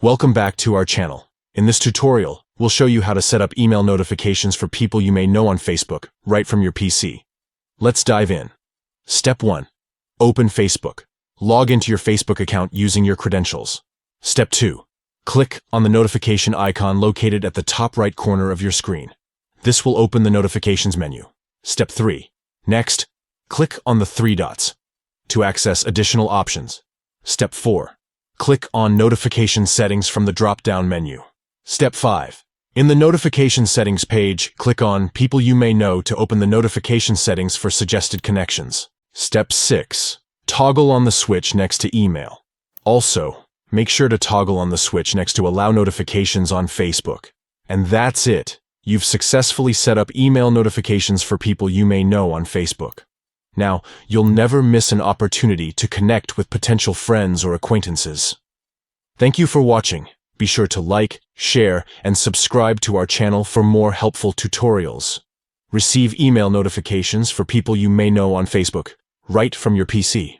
Welcome back to our channel. In this tutorial, we'll show you how to set up email notifications for people you may know on Facebook, right from your PC. Let's dive in. Step 1. Open Facebook. Log into your Facebook account using your credentials. Step 2. Click on the notification icon located at the top right corner of your screen. This will open the notifications menu. Step 3. Next, click on the three dots to access additional options. Step 4. Click on Notification Settings from the drop-down menu. Step 5. In the Notification Settings page, click on People You May Know to open the notification settings for suggested connections. Step 6. Toggle on the switch next to Email. Also, make sure to toggle on the switch next to Allow Notifications on Facebook. And that's it. You've successfully set up email notifications for people you may know on Facebook. Now, you'll never miss an opportunity to connect with potential friends or acquaintances. Thank you for watching. Be sure to like, share, and subscribe to our channel for more helpful tutorials. Receive email notifications for people you may know on Facebook, right from your PC.